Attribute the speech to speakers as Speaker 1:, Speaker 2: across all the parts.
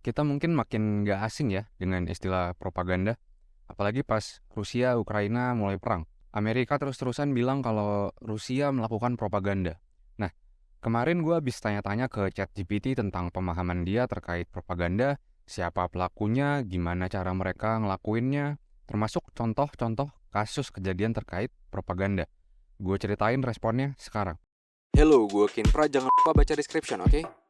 Speaker 1: Kita mungkin makin nggak asing ya dengan istilah propaganda, apalagi pas Rusia Ukraina mulai perang. Amerika terus-terusan bilang kalau Rusia melakukan propaganda. Nah, kemarin gue habis tanya-tanya ke ChatGPT tentang pemahaman dia terkait propaganda, siapa pelakunya, gimana cara mereka ngelakuinnya, termasuk contoh-contoh kasus kejadian terkait propaganda. Gue ceritain responnya sekarang.
Speaker 2: Hello, gue Kinpra. Jangan lupa baca description, oke?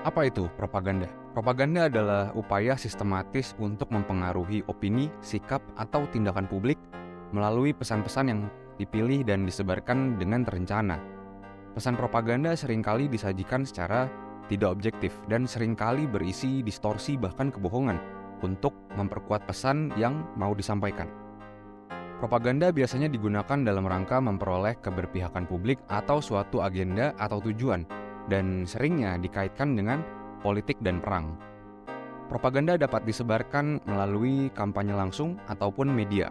Speaker 1: Apa itu propaganda? Propaganda adalah upaya sistematis untuk mempengaruhi opini, sikap, atau tindakan publik melalui pesan-pesan yang dipilih dan disebarkan dengan terencana. Pesan propaganda seringkali disajikan secara tidak objektif dan seringkali berisi distorsi bahkan kebohongan untuk memperkuat pesan yang mau disampaikan. Propaganda biasanya digunakan dalam rangka memperoleh keberpihakan publik atau suatu agenda atau tujuan, dan seringnya dikaitkan dengan politik dan perang. Propaganda dapat disebarkan melalui kampanye langsung ataupun media.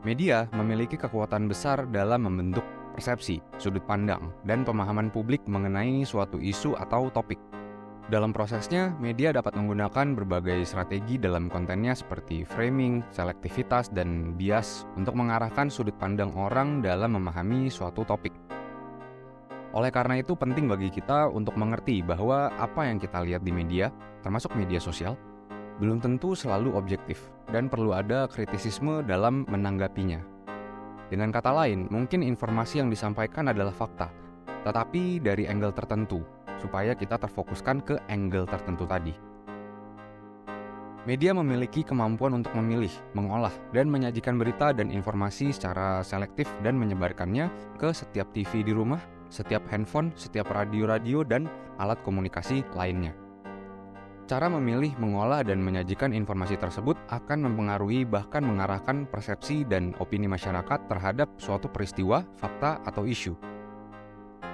Speaker 1: Media memiliki kekuatan besar dalam membentuk persepsi, sudut pandang, dan pemahaman publik mengenai suatu isu atau topik. Dalam prosesnya, media dapat menggunakan berbagai strategi dalam kontennya seperti framing, selektivitas, dan bias untuk mengarahkan sudut pandang orang dalam memahami suatu topik. Oleh karena itu penting bagi kita untuk mengerti bahwa apa yang kita lihat di media, termasuk media sosial, belum tentu selalu objektif dan perlu ada kritisisme dalam menanggapinya. Dengan kata lain, mungkin informasi yang disampaikan adalah fakta, tetapi dari angle tertentu, supaya kita terfokuskan ke angle tertentu tadi. Media memiliki kemampuan untuk memilih, mengolah, dan menyajikan berita dan informasi secara selektif dan menyebarkannya ke setiap TV di rumah, setiap handphone, setiap radio-radio, dan alat komunikasi lainnya. Cara memilih, mengolah, dan menyajikan informasi tersebut akan mempengaruhi bahkan mengarahkan persepsi dan opini masyarakat terhadap suatu peristiwa, fakta, atau isu.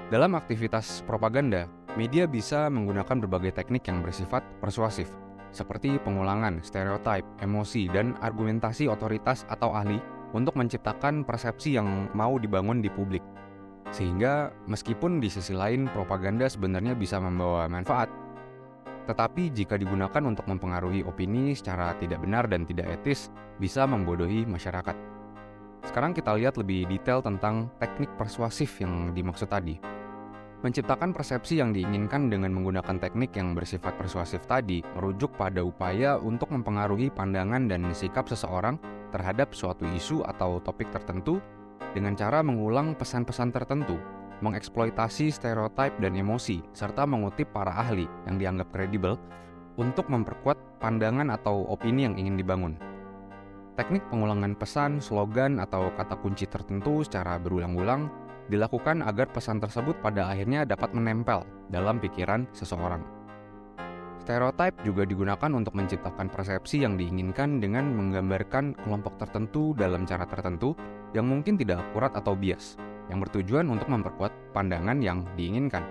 Speaker 1: Dalam aktivitas propaganda, media bisa menggunakan berbagai teknik yang bersifat persuasif, seperti pengulangan, stereotip, emosi, dan argumentasi otoritas atau ahli untuk menciptakan persepsi yang mau dibangun di publik. Sehingga meskipun di sisi lain propaganda sebenarnya bisa membawa manfaat, tetapi jika digunakan untuk mempengaruhi opini secara tidak benar dan tidak etis, bisa membodohi masyarakat. Sekarang kita lihat lebih detail tentang teknik persuasif yang dimaksud tadi. Menciptakan persepsi yang diinginkan dengan menggunakan teknik yang bersifat persuasif tadi merujuk pada upaya untuk mempengaruhi pandangan dan sikap seseorang terhadap suatu isu atau topik tertentu dengan cara mengulang pesan-pesan tertentu, mengeksploitasi stereotip dan emosi, serta mengutip para ahli yang dianggap kredibel untuk memperkuat pandangan atau opini yang ingin dibangun. Teknik pengulangan pesan, slogan, atau kata kunci tertentu secara berulang-ulang dilakukan agar pesan tersebut pada akhirnya dapat menempel dalam pikiran seseorang. Stereotip juga digunakan untuk menciptakan persepsi yang diinginkan dengan menggambarkan kelompok tertentu dalam cara tertentu yang mungkin tidak akurat atau bias, yang bertujuan untuk memperkuat pandangan yang diinginkan.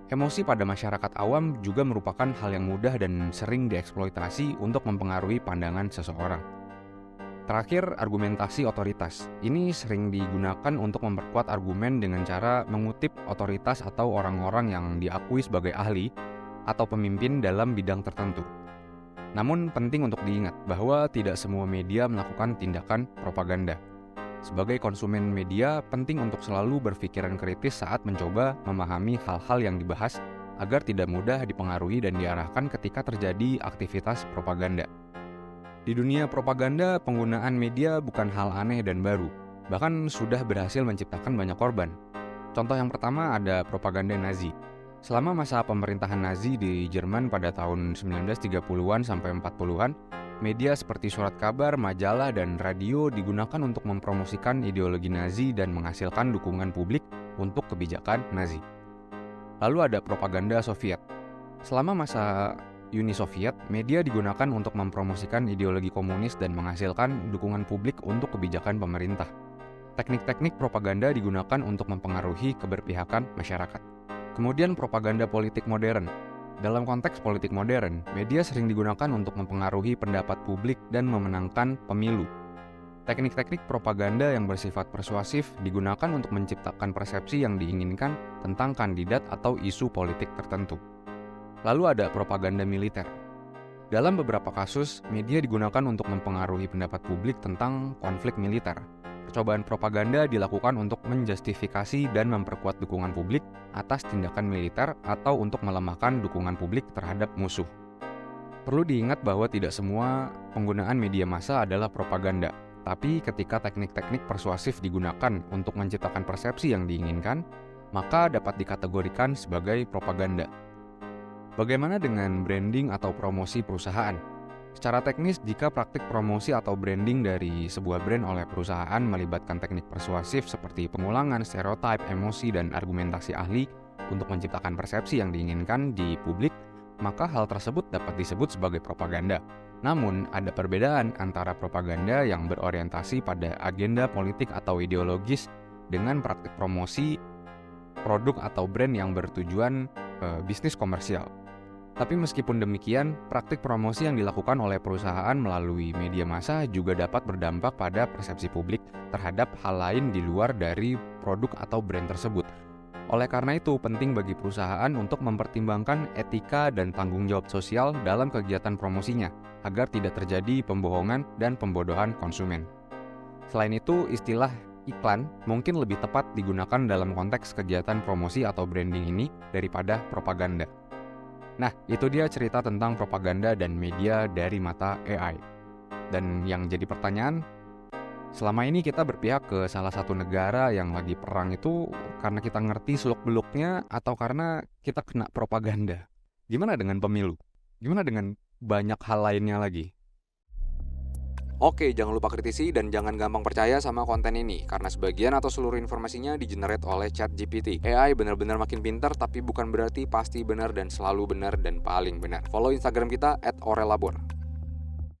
Speaker 1: Emosi pada masyarakat awam juga merupakan hal yang mudah dan sering dieksploitasi untuk mempengaruhi pandangan seseorang. Terakhir, argumentasi otoritas. Ini sering digunakan untuk memperkuat argumen dengan cara mengutip otoritas atau orang-orang yang diakui sebagai ahli atau pemimpin dalam bidang tertentu. Namun penting untuk diingat bahwa tidak semua media melakukan tindakan propaganda. Sebagai konsumen media, penting untuk selalu berpikiran kritis saat mencoba memahami hal-hal yang dibahas agar tidak mudah dipengaruhi dan diarahkan ketika terjadi aktivitas propaganda. Di dunia propaganda, penggunaan media bukan hal aneh dan baru, bahkan sudah berhasil menciptakan banyak korban. Contoh yang pertama ada propaganda Nazi. Selama masa pemerintahan Nazi di Jerman pada tahun 1930-an sampai 40-an, media seperti surat kabar, majalah, dan radio digunakan untuk mempromosikan ideologi Nazi dan menghasilkan dukungan publik untuk kebijakan Nazi. Lalu ada propaganda Soviet. Selama masa Uni Soviet, media digunakan untuk mempromosikan ideologi komunis dan menghasilkan dukungan publik untuk kebijakan pemerintah. Teknik-teknik propaganda digunakan untuk mempengaruhi keberpihakan masyarakat. Kemudian propaganda politik modern. Dalam konteks politik modern, media sering digunakan untuk mempengaruhi pendapat publik dan memenangkan pemilu. Teknik-teknik propaganda yang bersifat persuasif digunakan untuk menciptakan persepsi yang diinginkan tentang kandidat atau isu politik tertentu. Lalu ada propaganda militer. Dalam beberapa kasus, media digunakan untuk mempengaruhi pendapat publik tentang konflik militer. Percobaan propaganda dilakukan untuk menjustifikasi dan memperkuat dukungan publik atas tindakan militer atau untuk melemahkan dukungan publik terhadap musuh. Perlu diingat bahwa tidak semua penggunaan media massa adalah propaganda, tapi ketika teknik-teknik persuasif digunakan untuk menciptakan persepsi yang diinginkan, maka dapat dikategorikan sebagai propaganda. Bagaimana dengan branding atau promosi perusahaan? Secara teknis, jika praktik promosi atau branding dari sebuah brand oleh perusahaan melibatkan teknik persuasif seperti pengulangan stereotip, emosi, dan argumentasi ahli untuk menciptakan persepsi yang diinginkan di publik, maka hal tersebut dapat disebut sebagai propaganda. Namun, ada perbedaan antara propaganda yang berorientasi pada agenda politik atau ideologis dengan praktik promosi produk atau brand yang bertujuan bisnis komersial. Tapi meskipun demikian, praktik promosi yang dilakukan oleh perusahaan melalui media massa juga dapat berdampak pada persepsi publik terhadap hal lain di luar dari produk atau brand tersebut. Oleh karena itu, penting bagi perusahaan untuk mempertimbangkan etika dan tanggung jawab sosial dalam kegiatan promosinya, agar tidak terjadi pembohongan dan pembodohan konsumen. Selain itu, istilah iklan mungkin lebih tepat digunakan dalam konteks kegiatan promosi atau branding ini daripada propaganda. Nah, itu dia cerita tentang propaganda dan media dari mata AI. Dan yang jadi pertanyaan, selama ini kita berpihak ke salah satu negara yang lagi perang itu karena kita ngerti seluk-beluknya atau karena kita kena propaganda? Gimana dengan pemilu? Gimana dengan banyak hal lainnya lagi?
Speaker 2: Oke, jangan lupa kritisi dan jangan gampang percaya sama konten ini karena sebagian atau seluruh informasinya di-generate oleh ChatGPT. AI benar-benar makin pintar tapi bukan berarti pasti benar dan selalu benar dan paling benar. Follow Instagram kita @orelabor.